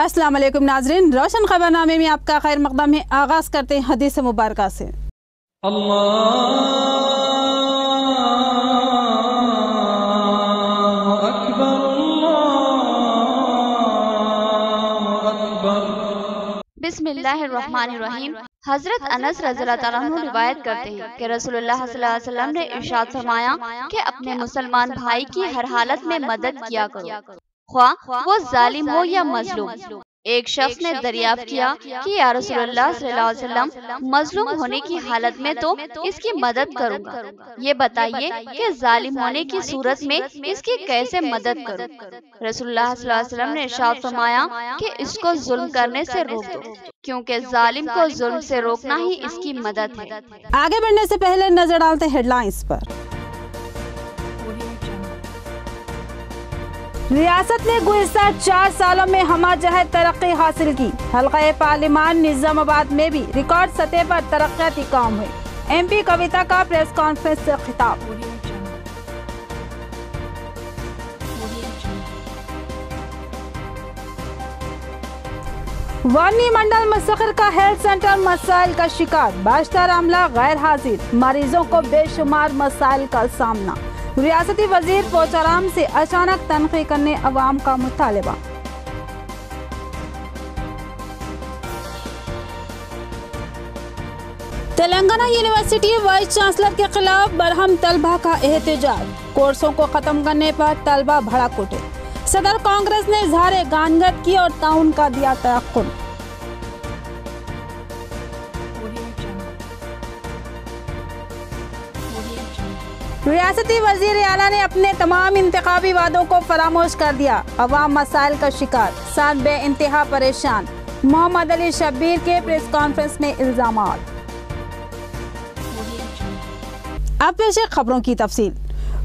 अस्सलाम वालेकुम नाज़रीन, रोशन खबरनामे में आपका खैर मक़दम है। आगाज़ करते हैं हदीस मुबारका से। बिस्मिल्लाहिर्रहमानिर्रहीम। हजरत अनस रज़ियल्लाहु ताला अन्हु रिवायत करते हैं कि रसूलुल्लाह सल्लल्लाहु अलैहि वसल्लम ने इरशाद फरमाया कि अपने मुसलमान भाई की हर हालत में मदद किया करो, ख्वाह वो जालिम हो या मजलूम। एक शख्स ने दरियाफ्त किया कि या रसूलुल्लाह सल्लल्लाहु अलैहि वसल्लम, मजलूम होने की हालत में तो इसकी मदद करूंगा, ये बताइए कि जालिम होने की सूरत में इसकी कैसे मदद करूं। रसूलुल्लाह सल्लल्लाहु अलैहि वसल्लम ने इरशाद फरमाया कि इसको जुल्म करने से रोक दो, क्योंकि जालिम को जुल्म से रोकना ही इसकी मदद है। आगे बढ़ने से पहले नजर डालते हेडलाइंस पर। रियासत ने गुज़िश्ता 4 सालों में हमाजहत तरक्की हासिल की। हल्का पार्लिमान निजामाबाद में भी रिकॉर्ड सतह पर तरक्याती काम हुए। MP कविता का प्रेस कॉन्फ्रेंस से खिताब। वानी मंडल मुस्तकिल का हेल्थ सेंटर मसाइल का शिकार, बाशितर अमला गैर हाजिर, मरीजों को बेशुमार मसाइल का सामना। रियासती वजीर पोचाराम से अचानक तनखी करने अवाम का मुतालबा। तेलंगाना यूनिवर्सिटी वाइस चांसलर के खिलाफ बरहम तलबा का एहतजाज, कोर्सों को खत्म करने पर तलबा भड़क उठे। सदर कांग्रेस ने इजहार गानगत की और ताउन का दिया तयक्कुन। रियासती वजीर आला ने अपने तमाम इंतखाबी वादों को फरामोश कर दिया। अवाम मसाइल का शिकार, साथ बे इंतहा परेशान। मोहम्मद अली शब्बीर के प्रेस कॉन्फ्रेंस में इल्जामात। अब पेश है खबरों की तफसील।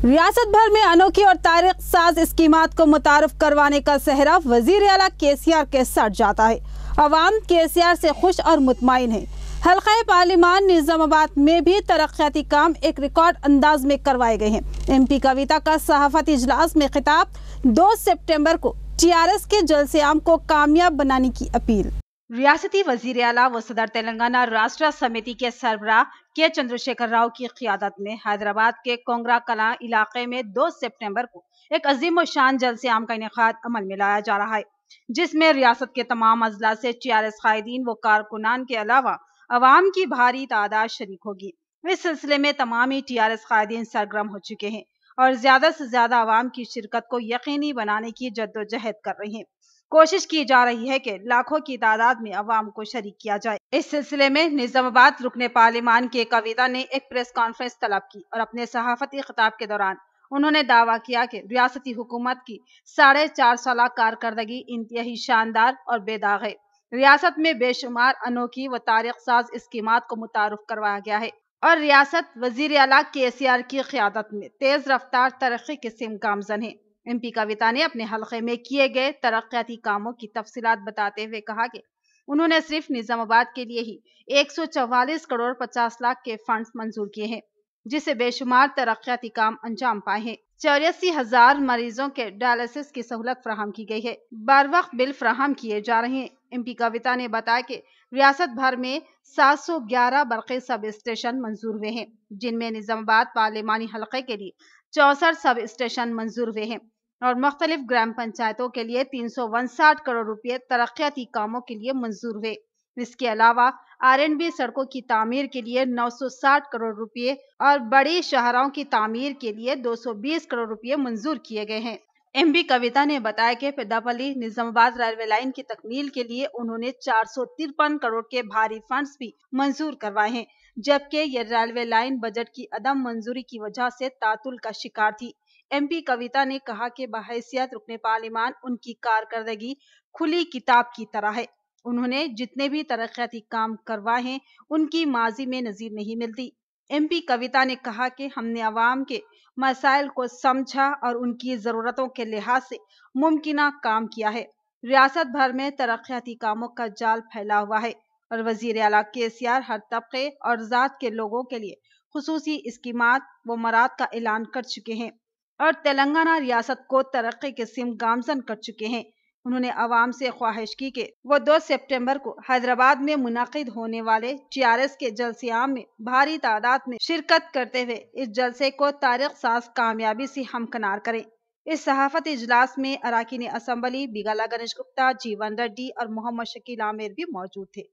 रियासत भर में अनोखी और तारीख साज स्कीमात को मुतारफ करवाने का सहरा वजीर आला KCR के सर जाता है। अवाम KCR से खुश और मुतमईन है। हल्का पार्लिमान निजामाबाद में भी तरक्याती काम एक रिकॉर्ड अंदाज में करवाए गए हैं। MP कविता का सहाफती इजलास में खिताब, 2 सितंबर को TRS के जलसे आम को कामयाब बनाने की अपील। रियासती वजीर आला व सदर तेलंगाना राष्ट्र समिति के सरबराह के चंद्रशेखर राव की क़ियादत में हैदराबाद के कोंगरा कलां इलाके में 2 सितंबर को एक अजीम शान जलसे आम का इनेकाद अमल में लाया जा रहा है, जिसमें रियासत के तमाम अजला से TRS कायदीन व कारकुनान के अलावा अवाम की भारी तादाद शरीक होगी। इस सिलसिले में तमामी TRS कायदीन सरगर्म हो चुके हैं और ज्यादा से ज्यादा अवाम की शिरकत को यकीनी बनाने की जद्दोजहद कर रहे हैं। कोशिश की जा रही है कि लाखों की तादाद में अवाम को शरीक किया जाए। इस सिलसिले में निजामाबाद रुकने पार्लिमान के कविता ने एक प्रेस कॉन्फ्रेंस तलब की और अपने सहाफती खिताब के दौरान उन्होंने दावा किया कि रियासती हुकूमत की 4.5 साल कारकर्दगी इंतहाई शानदार और बेदाग है। रियासत में बेशुमार अनोखी व तारीख साज स्कीमात को मुतारुफ करवाया गया है और रियासत वजीर आला KCR की क़ियादत में तेज रफ्तार तरक्की के सिम गामजन है। MP कविता ने अपने हल्के में किए गए तरक्याती कामों की तफसीलात बताते हुए कहा कि उन्होंने सिर्फ निजामाबाद के लिए ही 144 करोड़ 50 लाख के फंड्स मंजूर किए हैं, जिससे बेशुमार तरक्याती काम अंजाम पाए हैं। 84,000 मरीजों के डायलिसिस की सहूलत फराहम की गई है। बर वक्त बिल फराहम किए जा रहे हैं। MP कविता ने बताया कि रियासत भर में 711 बरक़ी सब स्टेशन मंजूर हुए हैं, जिनमें निजामाबाद पार्लिमानी हल्के के लिए 64 सब स्टेशन मंजूर हुए हैं और मुख्तलिफ ग्राम पंचायतों के लिए 359 करोड़ रुपए तरक्याती कामों के लिए मंजूर हुए। इसके अलावा R&B सड़कों की तामीर के लिए 960 करोड़ रुपए और बड़ी शहरों की तामीर के लिए 220 करोड़ रुपए मंजूर किए गए हैं। MP कविता ने बताया कि पेदापल्ली निजामाबाद रेलवे लाइन की तकमील के लिए उन्होंने 453 करोड़ के भारी फंड्स भी मंजूर करवाए हैं, जबकि ये रेलवे लाइन बजट की अदम मंजूरी की वजह से तातुल का शिकार थी। MP कविता ने कहा कि बहैसियत रुकने पार्लिमान उनकी कारकर्दगी खुली किताब की तरह है। उन्होंने जितने भी तरक्याती काम करवाए हैं उनकी माजी में नजीर नहीं मिलती। MP कविता ने कहा कि हमने अवाम के मसाइल को समझा और उनकी ज़रूरतों के लिहाज से मुमकिना काम किया है। रियासत भर में तरक्याती कामों का जाल फैला हुआ है और वजीर आला KCR हर तबके और ज़ात के लोगों के लिए खुसूसी स्कीमात व मराद का ऐलान कर चुके हैं और तेलंगाना रियासत को तरक्की के सिम गामजन कर चुके हैं। انہوں نے عوام سے خواہش کی کہ وہ 2 سپٹمبر کو حیدرآباد میں منعقد ہونے والے TRS کے جلسے عام میں بھاری تعداد میں شرکت کرتے ہوئے اس جلسے کو تاریخ ساز کامیابی سے ہمکنار کریں۔ اس صحافتی اجلاس میں اراکین اسمبلی بیگالا گنیش گپتا، جیون ریڈی اور محمد شکیل عامر بھی موجود تھے۔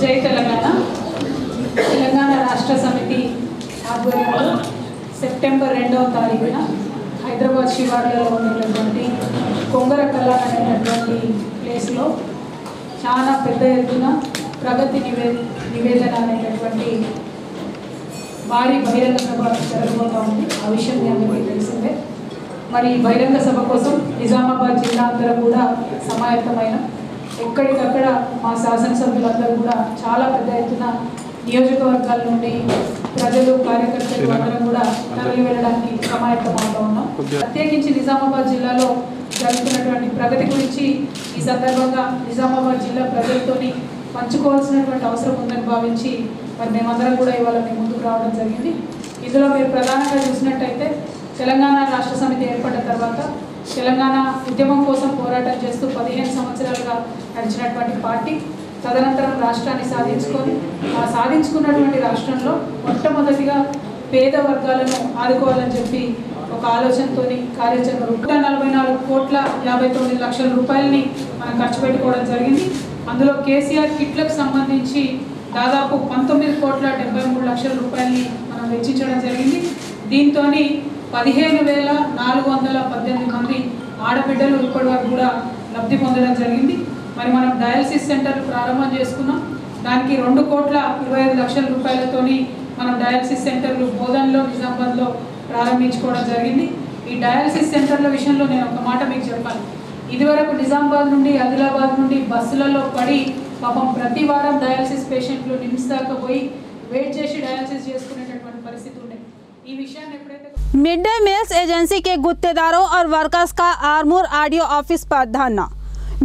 జై తెలంగాణ రాష్ట్ర సమితి ఆధ్వర్యంలో సెప్టెంబర్ 2వ తారీఖున హైదరాబాద్ శివార్లలో ఉన్నటువంటి కొంగరకల్ల అనేటువంటి ప్లేస్లో చాలా పెద్ద ఎత్తున ప్రగతి నివేదన అనేటువంటి భారీ బహిరంగ సభ జరగబోతా ఉంది। ఆ విషయం మీ అందరికీ తెలిసిందే। మరి బహిరంగ సభ కోసం నిజామాబాద్ జిల్లా అందరూ కూడా సమాయత్తమైన ఎక్కడికక్కడ మా శాసనసభ్యులందరూ కూడా చాలా పెద్ద ఎత్తున నియోజకవర్గాల నుండి ప్రజలు కార్యకర్తలు అందరం కూడా తరలి వెళ్ళడానికి సమాయత్తమవుతా ఉన్నాం। ప్రత్యేకించి నిజామాబాద్ జిల్లాలో జరుగుతున్నటువంటి ప్రగతి గురించి ఈ సందర్భంగా నిజామాబాద్ జిల్లా ప్రజలతోని పంచుకోవాల్సినటువంటి అవసరం ఉందని భావించి మరి మేమందరం కూడా ఇవాళ మీ ముందుకు రావడం జరిగింది। ఇందులో మీరు ప్రధానంగా చూసినట్టయితే తెలంగాణ రాష్ట్ర సమితి ఏర్పడిన తర్వాత తెలంగాణ ఉద్యమం కోసం పోరాటం చేస్తూ 15 సంవత్సరాలుగా నడిచినటువంటి పార్టీ తదనంతరం రాష్ట్రాన్ని సాధించుకున్నటువంటి రాష్ట్రంలో మొట్టమొదటిగా పేద వర్గాలను ఆదుకోవాలని చెప్పి ఒక ఆలోచనతో కార్యాచరణ 144,59 రూపాయలని మనం ఖర్చు పెట్టుకోవడం జరిగింది। అందులో కేసీఆర్ కిట్లకు సంబంధించి దాదాపు 19,73,00,000 రూపాయలని మనం వెచ్చించడం జరిగింది। దీంతో 15,418 మంది ఆడబిడ్డలు ఇప్పటివరకు కూడా లబ్ధి పొందడం జరిగింది। మరి మనం డయాలసిస్ సెంటర్ ప్రారంభం చేసుకున్నాం। దానికి 2,25,00,000 రూపాయలతోని మనం డయాలసిస్ సెంటర్లు బోధన్లో నిజామాబాద్లో ప్రారంభించుకోవడం జరిగింది। ఈ డయాలసిస్ సెంటర్ల విషయంలో నేను ఒక మాట మీకు చెప్పాలి। ఇదివరకు నిజామాబాద్ నుండి ఆదిలాబాద్ నుండి బస్సులలో పడి పాపం ప్రతి వారం డయాలసిస్ పేషెంట్లు నిమ్స్ దాకా పోయి వెయిట్ చేసి డయాలసిస్ చేసుకునేటటువంటి పరిస్థితి ఉండేది। ఈ విషయాన్ని ఎప్పుడైతే मिड डे मील्स एजेंसी के गुत्तेदारों और वर्कर्स का आरमूर आरडीओ ऑफिस पर धरना,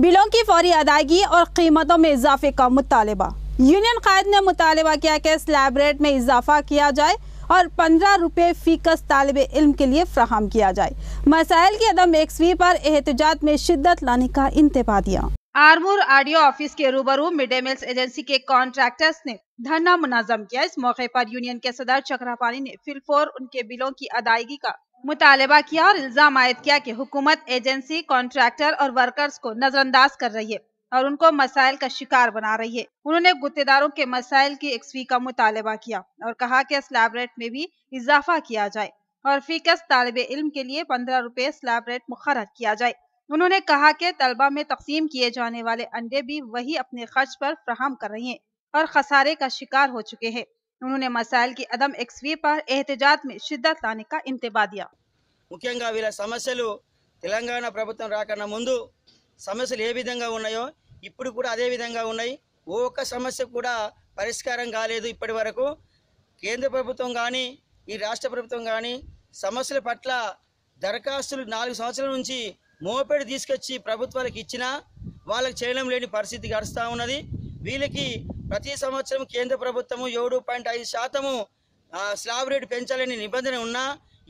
बिलों की फौरी अदायगी और कीमतों में इजाफे का मुतालबा। यूनियन कायद ने मुतालबा किया कि स्लैब रेट में इजाफा किया जाए और 15 रुपये फीकस तालिब इल्म के लिए फ्राहम किया जाए। मसाइल की अदम यकसवी पर एहतजाज में शिद्दत लाने का इंतबा दिया। आरमूर आरडीओ ऑफिस के रूबरू मिड डे मील्स एजेंसी के कॉन्ट्रैक्टर्स ने धरना मुनाजम किया। इस मौके पर यूनियन के सदर चक्रापानी ने फिलफोर उनके बिलों की अदायगी का मुतालबा किया और इल्जाम आयद किया कि हुकूमत एजेंसी कॉन्ट्रैक्टर और वर्कर्स को नजरअंदाज कर रही है और उनको मसाइल का शिकार बना रही है। उन्होंने गुत्तेदारों के मसाइल की यकसवी का मुतालबा किया और कहा कि स्लैब रेट में भी इजाफा किया जाए और फीकस तालिब इल्म के लिए 15 रुपये स्लैब रेट मुकर्रर किया जाए। उन्होंने कहा कि तलबा में तकसीम किए जाने वाले अंडे भी वही अपने खर्च पर फ्राहम कर रही हैं और खसारे का शिकार हो चुके हैं। उन्होंने मसाइल की अदम यकसवी पर एहतजाज में शिद्दत लाने का इंतबा दिया। ముఖ్యంగా వీళ్ళ సమస్యలు తెలంగాణ ప్రభుత్వం రాకన్నా ముందు సమస్యలు ఏ విధంగా ఉన్నాయో ఇప్పుడు కూడా అదే విధంగా ఉన్నాయి। ఒక్క సమస్య కూడా పరిష్కారం కాలేదు ఇప్పటి వరకు। కేంద్ర ప్రభుత్వం కానీ ఈ రాష్ట్ర ప్రభుత్వం కానీ సమస్యల పట్ల దరఖాస్తులు 4 సంవత్సరాల నుంచి మోపెడి తీసుకొచ్చి ప్రభుత్వాలకు ఇచ్చినా వాళ్ళకి చేయడం లేని పరిస్థితి గడుస్తూ ఉన్నది। వీళ్ళకి ప్రతి సంవత్సరం కేంద్ర ప్రభుత్వము 7.5% స్లాబ్ రేటు పెంచాలని నిబంధన ఉన్నా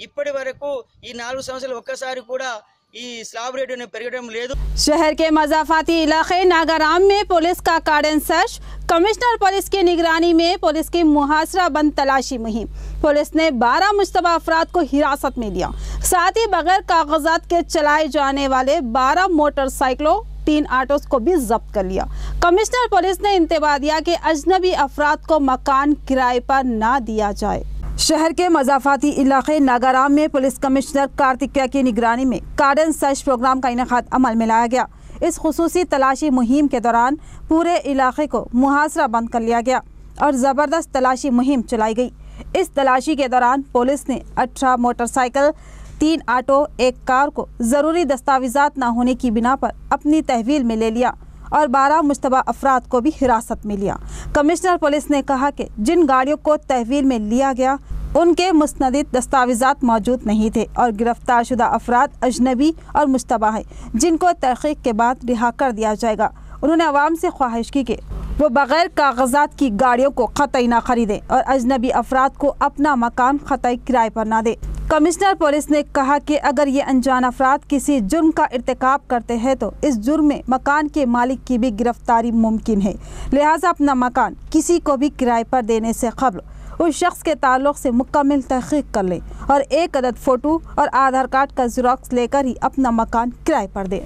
ఇప్పటి వరకు ఈ 4 సంవత్సరాలు ఒక్కసారి కూడా ఈ స్లాబ్ రేటు పెరగడం లేదు। शहर के मजाफाती इलाके नागाराम में पुलिस का कार्डन सर्च, कमिश्नर पुलिस की निगरानी में पुलिस की मुहासरा बंद तलाशी मुहिम। पुलिस ने 12 मुश्तबा अफराद को हिरासत में लिया। साथ ही बगैर कागजात के चलाए जाने वाले 12 मोटरसाइकिलों 3 ऑटोस को भी जब्त कर लिया। कमिश्नर पुलिस ने इंतबा दिया कि अजनबी अफराद को मकान किराए पर न दिया जाए। शहर के मजाफाती इलाके नागाराम में पुलिस कमिश्नर कार्तिकेय की निगरानी में कार्डन सर्च प्रोग्राम का इनेकाद अमल में लाया गया। इस खुसूसी तलाशी मुहिम के दौरान पूरे इलाके को मुहासरा बंद कर लिया गया और ज़बरदस्त तलाशी मुहिम चलाई गई। इस तलाशी के दौरान पुलिस ने 18 मोटरसाइकिल, 3 ऑटो, 1 कार को ज़रूरी दस्तावेज़ात न होने की बिना पर अपनी तहवील में ले लिया और 12 मुश्तबा अफराद को भी हिरासत में लिया। कमिश्नर पुलिस ने कहा कि जिन गाड़ियों को तहवील में लिया गया उनके मुस्तनद दस्तावेज़ात मौजूद नहीं थे और गिरफ्तार शुदा अफराद अजनबी और मुश्तबा है जिनको तहक़ीक़ के बाद रिहा कर दिया जाएगा। उन्होंने अवाम से ख्वाहिश की कि वो बग़ैर कागजात की गाड़ियों को क़तई ना ख़रीदें और अजनबी अफराद को अपना मकान क़तई किराए पर ना दें। कमिश्नर पुलिस ने कहा कि अगर ये अनजान अफराद किसी जुर्म का इर्तिकाब करते हैं तो इस जुर्म में मकान के मालिक की भी गिरफ्तारी मुमकिन है, लिहाजा अपना मकान किसी को भी किराए पर देने से कबल उस शख्स के ताल्लुक से मुकम्मल तहकीक कर लें और एक अदद फ़ोटो और आधार कार्ड का ज़ेरॉक्स लेकर ही अपना मकान किराए पर दें।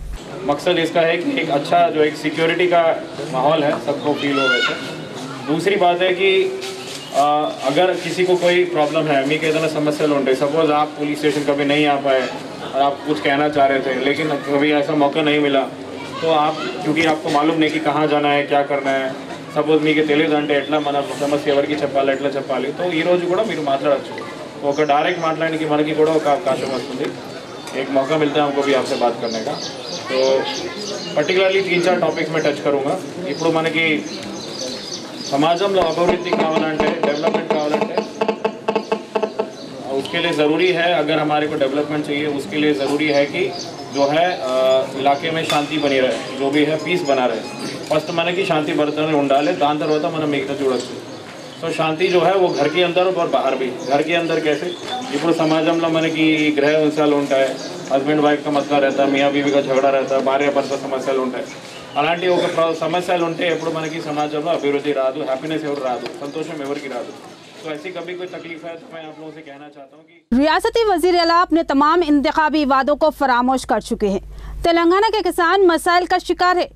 मकसद इसका है कि एक अच्छा जो एक सिक्योरिटी का माहौल है सबको फील हो वैसे। दूसरी बात है कि अगर किसी को कोई प्रॉब्लम है, मी के समस्या लौटे, सपोज आप पुलिस स्टेशन कभी नहीं आ पाए और आप कुछ कहना चाह रहे थे लेकिन कभी ऐसा मौका नहीं मिला, तो आप क्योंकि आपको मालूम नहीं कि कहाँ जाना है, क्या करना है, సపోజ్ మీకు తెలియదంటే ఎట్లా మన సమస్య ఎవరికి చెప్పాలి, ఎట్లా చెప్పాలి, तो ఈ రోజు కూడా మీరు మాట్లాడచ్చు। ఒక డైరెక్ట్ మాట్లాడడానికి మనకి కూడా ఒక అవకాశం వస్తుంది, एक मौका मिलता है हमको भी आपसे बात करने का। तो पर्टिकुलरली 3-4 टॉपिक्स में टच करूँगा। ఇప్పుడు మనకి సమాజంలో అభివృద్ధి కావాలంటే, डेवलपमेंट కావాలంటే उसके लिए ज़रूरी है, अगर हमारे को डेवलपमेंट चाहिए उसके लिए ज़रूरी है कि जो है इलाके में शांति बनी रहे, जो भी है पीस बना रहे। फर्स्ट మనకి శాంతి భద్రతను ఉండాలి, దాని తర్వాత మనం మిగతా చూడొచ్చు। సో శాంతి जो है वो घर के अंदर और बाहर भी। घर के अंदर कैसे, ఇప్పుడు సమాజంలో మనకి గృహ హింసలు ఉంటాయి, హస్బెండ్ వైఫ్ का मसला रहता है, मियाँ बीवी का झगड़ा रहता है, భార్య భర్త సమస్యలు ఉంటాయి। అలాంటి ఒక సమస్యలు ఉంటే ఎప్పుడు మనకి సమాజంలో అభివృద్ధి రాదు, హ్యాపీనెస్ ఎవరు రాదు, సంతోషం ఎవరికి రాదు। तो ऐसी कभी कोई तकलीफ है तो मैं आप लोगों से कहना चाहता हूँ कि रियासती वज़ीर आला अपने तमाम इंतखाबी वादों को फरामोश कर चुके हैं। तेलंगाना के किसान मसाइल का शिकार है,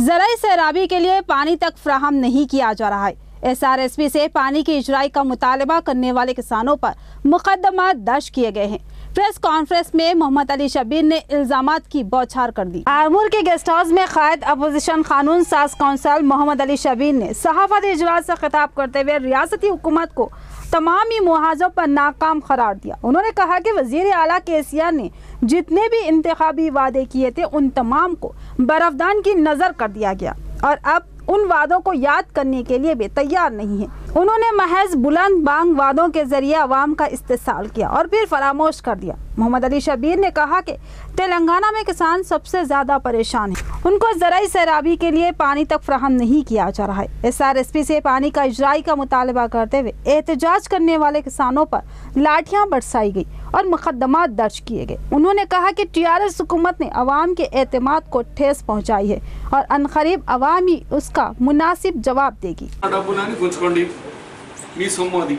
ज़राई सैराबी के लिए पानी तक फ्राहम नहीं किया जा रहा है। SRSP से पानी की इजराई का मुतालबा करने वाले किसानों पर मुकदमा दर्ज किए गए हैं। प्रेस कॉन्फ्रेंस में मोहम्मद अली शबीर ने इल्जामात की बौछार कर दी। आरमूर के गेस्ट हाउस में कायद अपोजिशन कानून साज कौंसल मोहम्मद अली शबीर ने सहाफती इजलास से खिताब करते हुए रियासती हुकूमत को तमाम ही मुहाजों पर नाकाम करार दिया। उन्होंने कहा कि वज़ीर आला केसीआर ने जितने भी इंतखाबी वादे किए थे उन तमाम को बरफदान की नज़र कर दिया गया और अब उन वादों को याद करने के लिए भी तैयार नहीं है। उन्होंने महज बुलंद बांग वादों के जरिए अवाम का इस्तेसाल किया और फिर फरामोश कर दिया। मोहम्मद अली शबीर ने कहा कि तेलंगाना में किसान सबसे ज़्यादा परेशान हैं, उनको ज़राई सैराबी के लिए पानी तक फ्राहम नहीं किया जा रहा है। SRSP से पानी का इजराई का मुतालबा करते हुए एहतजाज करने वाले किसानों पर लाठियां बरसाई गई और मुकदमात दर्ज किए गए। उन्होंने कहा कि TRS हुकूमत ने अवाम के एतमाद को ठेस पहुँचाई है और अनकरीब अवाम ही उसका मुनासिब जवाब देगी। మీ సొమ్ము అది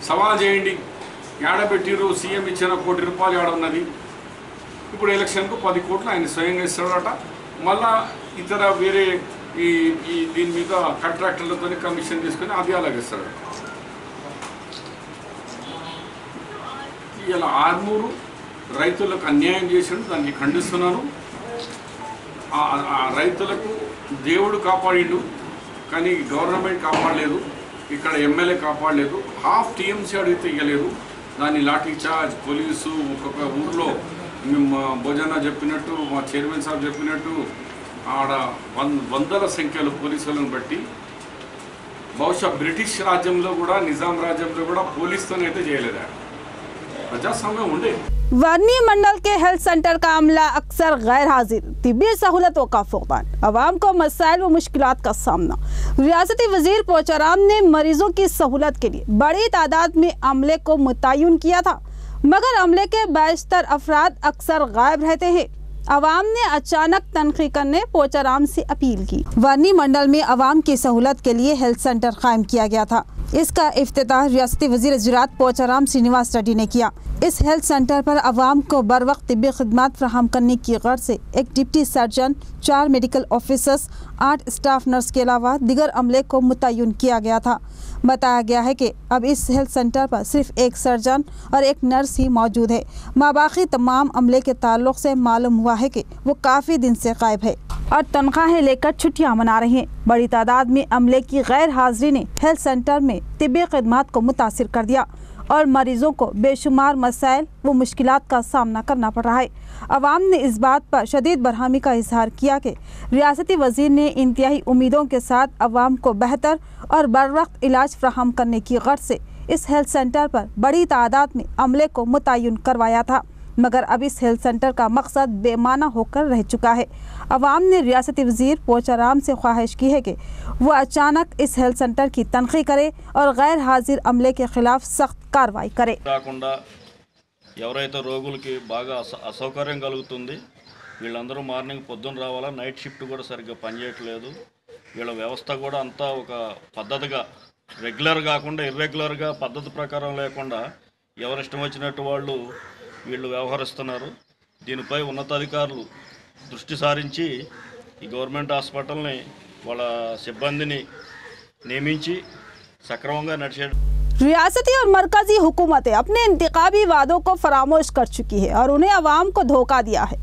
సవాల్ చేయండి, ఏడబెట్టిరు, సీఎం ఇచ్చిన ₹1 కోటి ఏడున్నది, ఇప్పుడు ఎలక్షన్కు 10 కోట్లు ఆయన స్వయంగా ఇస్తాడట, మళ్ళా ఇతర వేరే ఈ దీని మీద కాంట్రాక్టర్లతో కమిషన్ తీసుకొని అది అలాగిస్తాడు। ఇలా ఆర్మూరు రైతులకు అన్యాయం చేసాడు, దాన్ని ఖండిస్తున్నాను। ఆ రైతులకు దేవుడు కాపాడిండు కానీ గవర్నమెంట్ కాపాడలేదు, ఇక్కడ ఎమ్మెల్యే కాపాడలేదు, హాఫ్ TMC అడిగితే ఇవ్వలేదు, దాన్ని లాఠీ చార్జ్ పోలీసు ఒక్కొక్క ఊర్లో మా భోజన చెప్పినట్టు, మా చైర్మన్ సాబ్ చెప్పినట్టు ఆడ వందల సంఖ్యలో పోలీసులను బట్టి బహుశా బ్రిటిష్ రాజ్యంలో కూడా నిజాం రాజ్యంలో కూడా పోలీసుతోనైతే చేయలేదు, ప్రజాస్వామ్యం ఉండే। वर्नी मंडल के हेल्थ सेंटर का अमला अक्सर गैर हाजिर, तिब्बी सहूलतों का फुकदान, अवाम को मसाइल व मुश्किलात का सामना। रियासती वजीर पोचाराम ने मरीजों की सहूलत के लिए बड़ी तादाद में अमले को मुतय्यन किया था, मगर अमले के 72 अफराद अक्सर गायब रहते हैं। अवाम ने अचानक तनखी करने पोचाराम से अपील की। वर्नी मंडल में अवाम की सहूलत के लिए हेल्थ सेंटर कायम किया गया था। इसका इफ्तिताह रियासती वजीर ज़राअत पोचाराम श्रीनिवास रेड्डी ने किया। इस हेल्थ सेंटर पर अवाम को बर वक्त तिब्बी खिदमत फराहम करने की गर्ज से एक deputy surgeon, 4 medical officers, 8 staff nurse के अलावा दिगर अमले को मुतय्यन किया गया था। बताया गया है कि अब इस हेल्थ सेंटर पर सिर्फ एक सर्जन और एक नर्स ही मौजूद है। माबाकी तमाम अमले के ताल्लुक से मालूम हुआ है कि वो काफ़ी दिन से गायब है और तनख्वाहें लेकर छुट्टियां मना रहे हैं। बड़ी तादाद में अमले की गैर हाजिरी ने हेल्थ सेंटर में तिब्बी खिदमत को मुतासिर कर दिया और मरीजों को बेशुमार मसाइल व मुश्किलात का सामना करना पड़ रहा है। अवाम ने इस बात पर शदीद बरहमी का इजहार किया कि रियासती वजीर ने इंतहाई उम्मीदों के साथ अवाम को बेहतर और बर वक्त इलाज फराहम करने की गर्ज से इस हेल्थ सेंटर पर बड़ी तादाद में अमले को मुतय्यन करवाया था। मगर अब इस हेल्थ सेंटर का मकसद बेमाना होकर रह चुका है। अवाम ने रियासती वज़ीर पोचाराम से ख्वाहिश की है कि वो अचानक इस हेल्थ सेंटर की तनखी करे और गैर हाजिर अमले के खिलाफ सख्त कार्रवाई करे। ఎవరైతే రోగులకి బాగా అసౌకర్యం కలుగుతుంది వీళ్ళందరూ మార్నింగ్ పొద్దున రావాలా, నైట్ షిఫ్ట్ కూడా సరిగ్గా పనిచేయట్లేదు. వీళ్ళ వ్యవస్థ కూడా అంతా ఒక పద్ధతిగా రెగ్యులర్ కాకుండా ఇర్రెగ్యులర్గా పద్ధతి ప్రకారం లేకుండా ఎవరిష్టం వచ్చినట్టు వాళ్ళు వీళ్ళు వ్యవహరిస్తున్నారు. దీనిపై ఉన్నతాధికారులు దృష్టి సారించి ఈ గవర్నమెంట్ హాస్పిటల్ని వాళ్ళ సిబ్బందిని నియమించి సక్రమంగా నడిచే रियासती और मरकजी हुकूमतें अपने इंतखाबी वादों को फरामोश कर चुकी है और उन्हें अवाम को धोखा दिया है।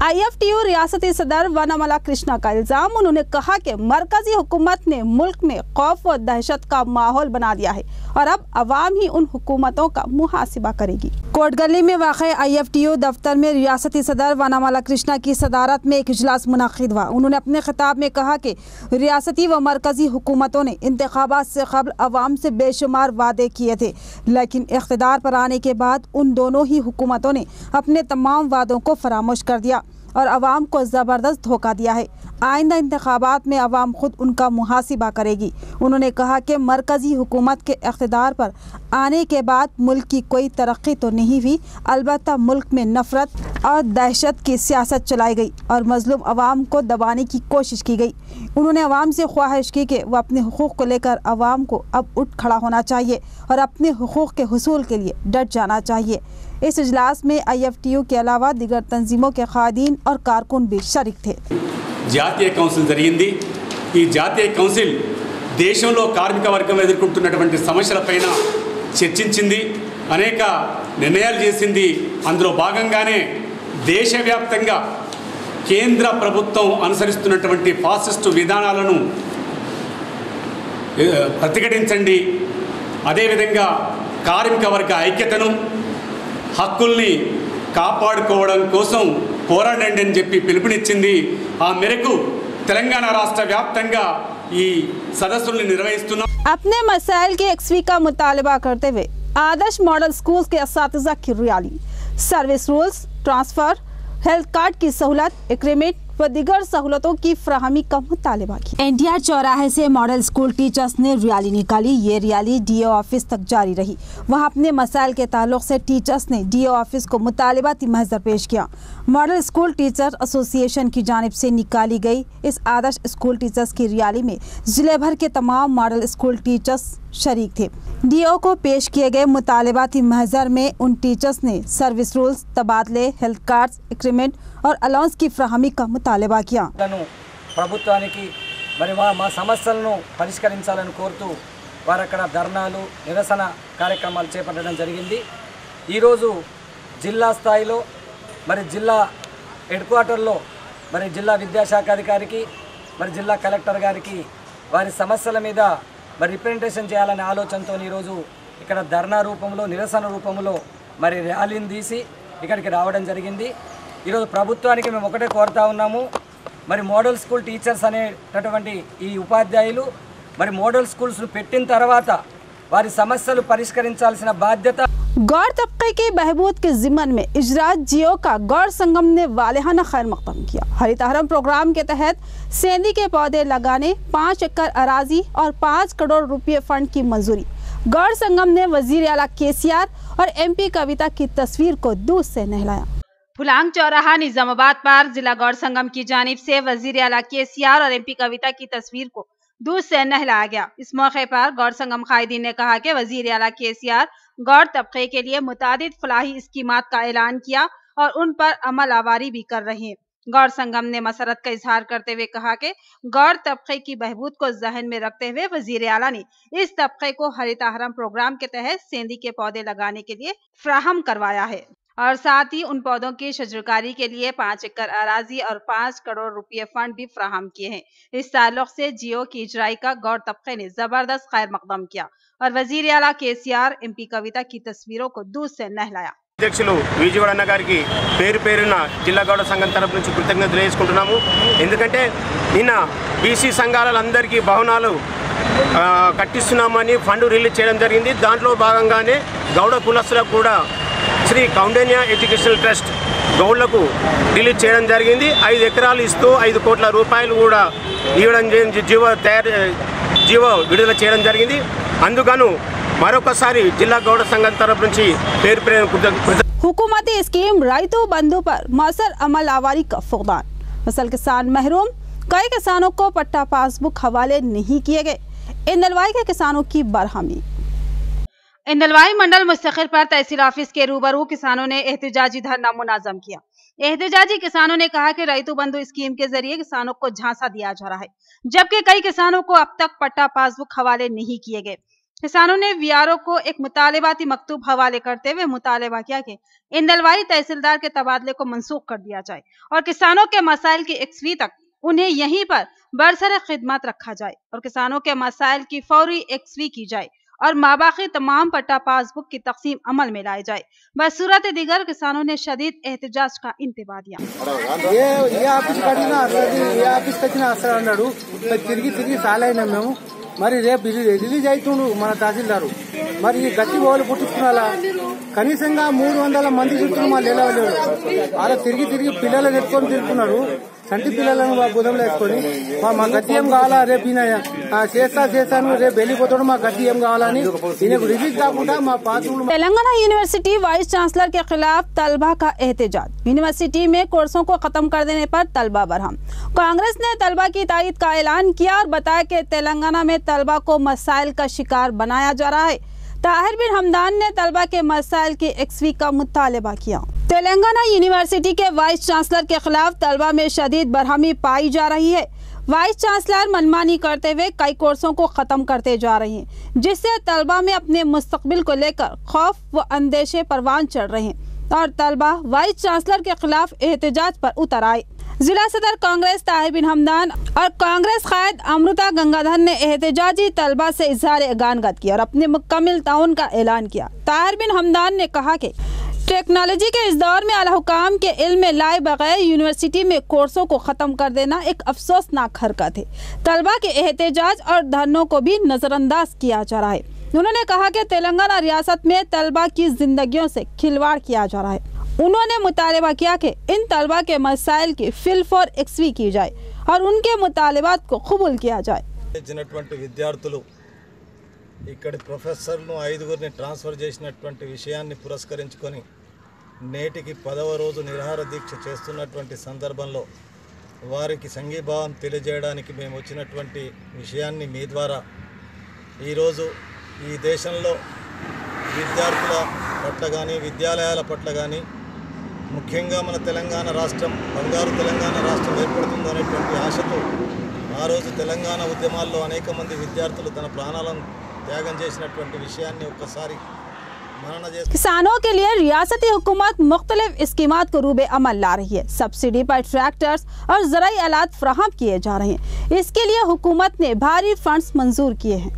IFTU रियासती सदर वनमाला कृष्णा का इल्ज़ाम, उन्होंने कहा कि मरकजी हुकूमत ने मुल्क में खौफ और दहशत का माहौल बना दिया है और अब अवाम ही उन हुकूमतों का मुहासिबा करेगी। कोटगली में वाक़े IFTU दफ्तर में रियासती सदर वनमाला कृष्णा की सदारत में एक इजलास मुनक़िद हुआ। उन्होंने अपने खिताब में कहा कि रियासती व मरकजी हुकूमतों ने इंतखाबात से कबल अवाम से बेशुमार वादे किए थे, लेकिन इख्तिदार पर आने के बाद उन दोनों ही हुकूमतों ने अपने तमाम वादों को फरामोश कर दिया और अवाम को ज़बरदस्त धोखा दिया है। आइंदा इंतखाबात में अवाम खुद उनका मुहासिबा करेगी। उन्होंने कहा कि मरकज़ी हुकूमत के इख्तिदार पर आने के बाद मुल्क की कोई तरक्की तो नहीं हुई, अलबत्ता मुल्क में नफ़रत और दहशत की सियासत चलाई गई और मज़लूम अवाम को दबाने की कोशिश की गई। उन्होंने अवाम से ख्वाहिश की कि वह अपने हुकूक़ को लेकर अवाम को अब उठ खड़ा होना चाहिए और अपने हुकूक़ के हुसूल के लिए डट जाना चाहिए। इस इजलास में IFTU के अलावा दीगर तंजीमों के खादीन और कारकुन भी शरीक थे। జాతీయ కౌన్సిల్ జరిగింది। ఈ జాతీయ కౌన్సిల్ దేశంలో కార్మిక వర్గం ఎదుర్కొంటున్నటువంటి సమస్యలపైన చర్చించింది, అనేక నిర్ణయాలు చేసింది। అందులో భాగంగానే దేశవ్యాప్తంగా కేంద్ర ప్రభుత్వం అనుసరిస్తున్నటువంటి ఫాసిస్టు విధానాలను ప్రతిఘటించండి, అదేవిధంగా కార్మిక వర్గ ఐక్యతను హక్కుల్ని కాపాడుకోవడం కోసం పోరాడండి అని చెప్పి పిలుపునిచ్చింది। ఆ మేరకు తెలంగాణ రాష్ట్ర వ్యాప్తంగా ఈ సదస్సుల్ని నిర్వహిస్తున్నాం। अपने मसाइल के एक्सवी का मुतालबा करते हुए आदर्श मॉडल स्कूल के असातिज़ा की rally, service rules, transfer, health card की सहूलत, इंक्रीमेंट व दीगर सहूलतों की फराहमी का मुतालबा किया। NTR चौराहे से मॉडल स्कूल टीचर्स ने रैली निकाली। ये रैली DO ऑफिस तक जारी रही। वहां अपने मसाइल के ताल्लुक से टीचर्स ने DO ऑफिस को मुतालबाती महज़र पेश किया। मॉडल स्कूल टीचर एसोसिएशन की जानिब से निकाली गई इस आदर्श स्कूल टीचर्स की रैली में ज़िले भर के तमाम मॉडल स्कूल टीचर्स शरीक थे। DO को पेश किए गए मुतालबाती महज़र में उन टीचर्स ने सर्विस रूल्स, तबादले, हेल्थ कार्ड्स, इंक्रीमेंट और अलाउंस की फ्राहमी का मुतालबा किया। ప్రభుత్వానికి మరి మా సమస్యలను పరిష్కరించాలని కోరుతూ వారు అక్కడ ధర్నాలు, నిరసన కార్యక్రమాలు చేపట్టడం జరిగింది। ఈరోజు జిల్లా స్థాయిలో మరి జిల్లా హెడ్ క్వార్టర్లో మరి జిల్లా విద్యాశాఖ అధికారికి మరి జిల్లా కలెక్టర్ గారికి వారి సమస్యల మీద మరి రిప్రజెంటేషన్ చేయాలనే ఆలోచనతో ఈరోజు ఇక్కడ ధర్నా రూపంలో, నిరసన రూపంలో మరి ర్యాలీని తీసి ఇక్కడికి రావడం జరిగింది। ఈరోజు ప్రభుత్వానికి మేము ఒకటే కోరుతా ఉన్నాము, మరి మోడల్ స్కూల్ టీచర్స్ అనేటటువంటి ఈ ఉపాధ్యాయులు మరి మోడల్ స్కూల్స్ను పెట్టిన తర్వాత వారి సమస్యలు పరిష్కరించాల్సిన బాధ్యత। गौर तबके के बहबूद के ज़िम्मन में इजरात जियो का गौर संगम ने वालिहाना खैर मकदम किया। हरित हरम प्रोग्राम के तहत सेंधी के पौधे लगाने, 5 एकड़ अराजी और 5 करोड़ रुपये फंड की मंजूरी। गौर संगम ने वजीर आला KCR और MP कविता की तस्वीर को दूध से नहलाया। फुलांग चौराहा निजामाबाद पर जिला गौर संगम की जानिब से वजीर आला KCR और MP कविता की तस्वीर को दूध से नहलाया गया। इस मौके पर गौर संगम कायदीन ने कहा कि वजीर आला KCR गौर तबके के लिए मुतादिद फलाही स्कीमात का ऐलान किया और उन पर अमल आवारी भी कर रहे हैं। गौर संगम ने मसरत का इजहार करते हुए कहा कि गौर तबके की बहबूद को जहन में रखते हुए वजीर आला ने इस तबके को हरित हरम प्रोग्राम के तहत सेंधी के पौधे लगाने के लिए फ्राहम करवाया है और साथ ही उन पौधों की शजरकारी के लिए 5 एकड़ अराजी और 5 करोड़ रुपये फंड भी फ्राहम किए हैं। इस ताल्लुक से जियो की इजराई का गौर तबके ने जबरदस्त खैर मकदम किया और वजीर आला KCR, MP कविता की तस्वीरों को दूध से नहलाया। అధ్యక్షులు విజయవాడ అన్న గారికి పేరు పేరున జిల్లా గౌడ సంఘం తరపు నుంచి కృతజ్ఞతలు తెలియజేసుకుంటున్నాము। ఎందుకంటే నిన్న బీసీ సంఘాలందరికీ భవనాలు కట్టిస్తున్నామని ఫండ్ రిలీజ్ చేయడం జరిగింది। దాంట్లో భాగంగానే గౌడ కులస్తులకు కూడా శ్రీ కౌండిన్య ఎడ్యుకేషనల్ ట్రస్ట్ గౌడ్లకు రిలీజ్ చేయడం జరిగింది. 5 ఎకరాలు ఇస్తూ 5 కోట్ల రూపాయలు కూడా ఇవ్వడం జీవో విడుదల చేయడం జరిగింది. అందుకను మరొకసారి జిల్లా గౌడ సంఘం తరపు నుంచి పేరు हुकूमती स्कीम राइतु बंधु पर मौसर अमल आवारी का फुकदान, फसल किसान महरूम, कई किसानों को पट्टा पासबुक हवाले नहीं किए गए, इंदलवाई के किसानों की बरहमी। इंदलवाई मंडल मुस्तकिल पर तहसील ऑफिस के रूबरू किसानों ने एहतजाजी धरना मुनाजम किया। एहतजाजी किसानों ने कहा कि राइतु बंधु स्कीम के जरिए किसानों को झांसा दिया जा रहा है, जबकि कई किसानों को अब तक पट्टा पासबुक हवाले नहीं किए गए। किसानों ने वीआरओ को एक मुतालिबाती मकतूब हवाले करते हुए मुतालिबा किया कि इंदलवाई तहसीलदार के तबादले को मनसूख कर दिया जाए और किसानों के मसाइल की 1वीं तक उन्हें यहीं पर बरसर खिदमत रखा जाए और किसानों के मसाइल की फौरी 1वीं की जाए और माबाकी तमाम पट्टा पासबुक की तकसीम अमल में लाई जाए। बसूरत दीगर किसानों ने शदीद एहतजाज का इंतबा दिया। మరి రేపు రిలీజ్ అవుతుండు మన తహసీల్దారు. మరి ఈ గట్టి వాళ్ళు పుట్టించుకున్నా కనీసంగా 300 మంది చుట్టూ మా లేలేవాళ్ళు అలా తిరిగి పిల్లలు ఎత్తుకొని తిరుగుతున్నారు. సంటి పిల్లలను బుధంలో వేసుకొని మా గట్టి ఏం కావాలా, రేపు చేస్తాను రేపు వెళ్ళిపోతాడు, మా గట్టి ఏం కావాలని ఈయనకు రిలీజ్ కాకుండా మా పాత్రలు। तेलंगाना यूनिवर्सिटी वाइस चांसलर के खिलाफ तलबा का एहतजाज, यूनिवर्सिटी में कोर्सों को खत्म कर देने पर तलबा बरहम। कांग्रेस ने तलबा की तायद का ऐलान किया और बताया कि तेलंगाना में तलबा को मसाइल का शिकार बनाया जा रहा है। ताहिर बिन हमदान ने तलबा के मसाइल की 1वीं का मुतालिबा किया। तेलंगाना यूनिवर्सिटी के वाइस चांसलर के खिलाफ तलबा में शदीद बरहमी पाई जा रही है। वाइस चांसलर मनमानी करते हुए कई कोर्सों को खत्म करते जा रहे हैं, जिससे तलबा में अपने मुस्तकबिल को लेकर खौफ व अंदेशे परवान चढ़ रहे हैं और तलबा वाइस चांसलर के खिलाफ एहतजाज पर उतर आए। जिला सदर कांग्रेस ताहिर बिन हमदान और कांग्रेस कायद अमृता गंगाधर ने एहतजाजी तलबा से इजहार एगानगत किया और अपने मुकम्मल ताउन का ऐलान किया। ताहिर बिन हमदान ने कहा कि टेक्नोलॉजी के इस दौर में आला हुकाम के इल्म में लाए बगैर यूनिवर्सिटी में कोर्सों को ख़त्म कर देना एक अफसोसनाक हरकत है। तलबा के एहतजाज और धरनों को भी नज़रअंदाज किया जा रहा है। उन्होंने कहा कि तेलंगाना रियासत में तलबा की जिंदगियों से खिलवाड़ किया जा रहा है। उन्होंने मुतालिबा किया कि इन तलबा के मसाइल की फिलफौर 1वीं की जाए और उनके मुतालिबात को कबूल किया जाए। విద్యార్థులు ఇక్కడి ప్రొఫెసర్లను 5గురిని ట్రాన్స్ఫర్ చేసినటువంటి విషయాన్ని పురస్కరించుకొని నేటికి 10వ రోజు నిరాహార దీక్ష చేస్తున్నటువంటి సందర్భంలో వారికి సంఘీభావం తెలియజేయడానికి మేము వచ్చినటువంటి విషయాన్ని మీ ద్వారా ఈరోజు ఈ దేశంలో విద్యార్థుల పట్ల కానీ విద్యాలయాల పట్ల కానీ ముఖ్యంగా మన తెలంగాణ రాష్ట్రం బంగారు తెలంగాణ రాష్ట్రం ఏర్పడుతుందనేటువంటి ఆశతో ఆ రోజు తెలంగాణ ఉద్యమాల్లో అనేక మంది విద్యార్థులు తన ప్రాణాలను त्यागन చేసినటువంటి విషయాన్ని ఒక్కసారి किसानों के लिए रियासती हुकूमत मुख्तलिफ स्कीमात को रूबे अमल ला रही है। सब्सिडी पर ट्रैक्टर्स और ज़राई आलात फराहम किए जा रहे हैं। इसके लिए हुकूमत ने भारी फंड्स मंजूर किए हैं।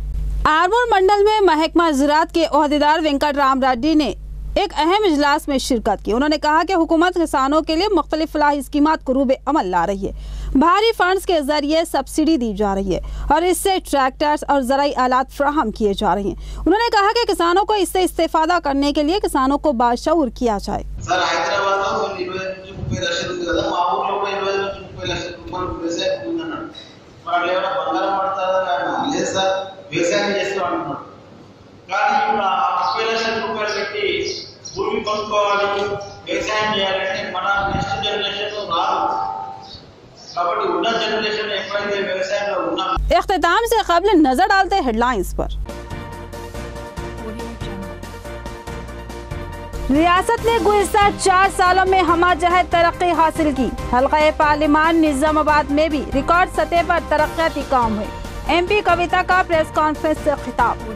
आरमूर मंडल में महकमा ज़राअत के ओहदेदार वेंकट राम रेड्डी ने एक अहम इजलास में शिरकत की। उन्होंने कहा कि हुकूमत किसानों के लिए मुख्तलिफ फलाही स्कीमात को रूबे अमल ला रही है। भारी फंड्स के जरिए सब्सिडी दी जा रही है और इससे ट्रैक्टर्स और ज़राई आलात फराहम किए जा रहे हैं। उन्होंने कहा कि किसानों को इससे इस्तेफादा करने के लिए किसानों को बाशऊर किया जाए। భూమి కొనుక్కోవాలి, వ్యవసాయం చేయాలంటే మన నెక్స్ట్ జనరేషన్ రాదు కాబట్టి ఉన్న జనరేషన్ ఎప్పుడైతే వ్యవసాయంలో ఉన్నాం। इख्तिताम से क़ब्ल नजर डालते हेडलाइंस पर। रियासत ने गुज़िश्ता 4 सालों में हमाजहत तरक्की हासिल की। हल्का पार्लिमान निजामाबाद में भी रिकॉर्ड सतह पर तरक्याती काम हुए। MP कविता का प्रेस कॉन्फ्रेंस से खिताब।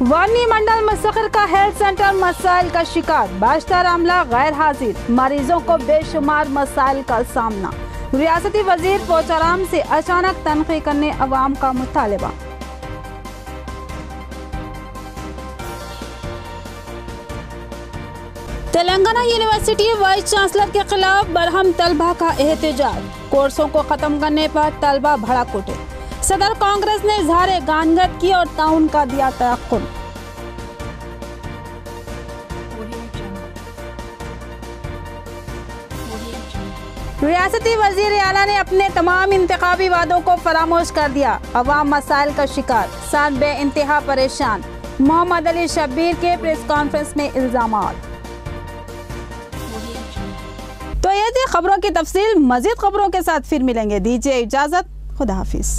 वानी मंडल मुस्तकिल का हेल्थ सेंटर मसाइल का शिकार, बाश्तर अमला गैर हाजिर, मरीजों को बेशुमार मसाइल का सामना। रियासती वजीर पोचाराम से अचानक तनखी करने अवाम का मुतालिबा। तेलंगाना यूनिवर्सिटी वाइस चांसलर के खिलाफ बरहम तलबा का एहतजाज, कोर्सों को खत्म करने पर तलबा भड़क उठे। सदर कांग्रेस ने इजहार गानगत की और ताउन का दिया तयक्कुन। रियासती वजीर आला ने अपने तमाम इंतखाबी वादों को फरामोश कर दिया। अवाम मसाइल का शिकार, साथ बे इंतहा परेशान। मोहम्मद अली शब्बीर के प्रेस कॉन्फ्रेंस में इल्जामात। तो ये थी खबरों की तफसील। मजीद खबरों के साथ फिर मिलेंगे। दीजिए इजाजत, खुदा हाफिज।